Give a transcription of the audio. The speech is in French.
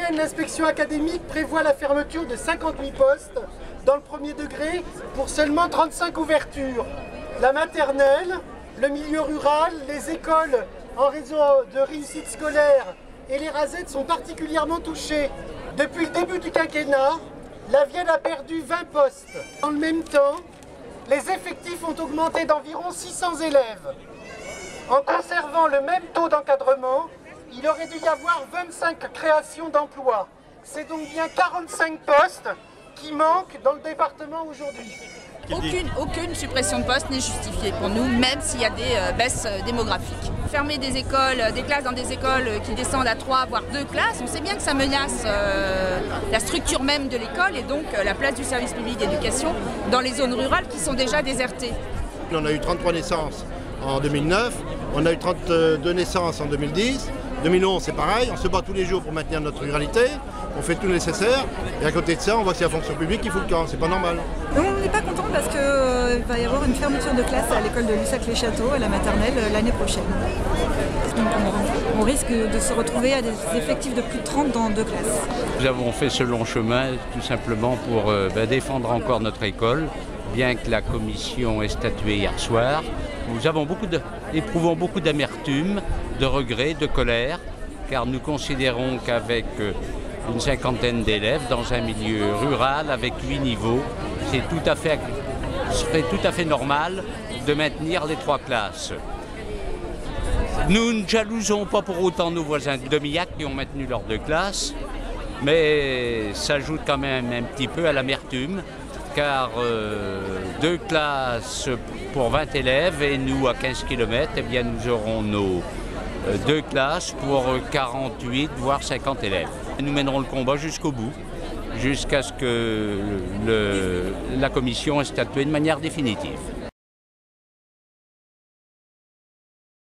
week-end, l'inspection académique prévoit la fermeture de 50 000 postes dans le premier degré pour seulement 35 ouvertures. La maternelle, le milieu rural, les écoles en réseau de réussite scolaire et les RASET sont particulièrement touchés. Depuis le début du quinquennat, la Vienne a perdu 20 postes. En le même temps, les effectifs ont augmenté d'environ 600 élèves. En conservant le même taux d'encadrement, il aurait dû y avoir 25 créations d'emplois. C'est donc bien 45 postes qui manquent dans le département aujourd'hui. Aucune suppression de postes n'est justifiée pour nous, même s'il y a des baisses démographiques. Fermer des écoles, des classes dans des écoles qui descendent à 3 voire 2 classes, on sait bien que ça menace la structure même de l'école et donc la place du service public d'éducation dans les zones rurales qui sont déjà désertées. On a eu 33 naissances en 2009, on a eu 32 naissances en 2010, 2011 c'est pareil, on se bat tous les jours pour maintenir notre ruralité, on fait tout le nécessaire et à côté de ça on voit que c'est la fonction publique qui fout le camp, c'est pas normal. On n'est pas content parce qu'il va y avoir une fermeture de classe à l'école de Lussac-les-Châteaux, à la maternelle, l'année prochaine. Donc on risque de se retrouver à des effectifs de plus de 30 dans 2 classes. Nous avons fait ce long chemin tout simplement pour défendre encore notre école, bien que la commission ait statué hier soir. Nous éprouvons beaucoup d'amertume, de regret, de colère, car nous considérons qu'avec une cinquantaine d'élèves dans un milieu rural avec 8 niveaux, ce serait tout à fait normal de maintenir les 3 classes. Nous ne jalousons pas pour autant nos voisins de Millac qui ont maintenu leurs 2 classes, mais ça ajoute quand même un petit peu à l'amertume, car 2 classes pour 20 élèves et nous à 15 km, eh bien nous aurons nos 2 classes pour 48 voire 50 élèves. Nous mènerons le combat jusqu'au bout, jusqu'à ce que la commission ait statué de manière définitive.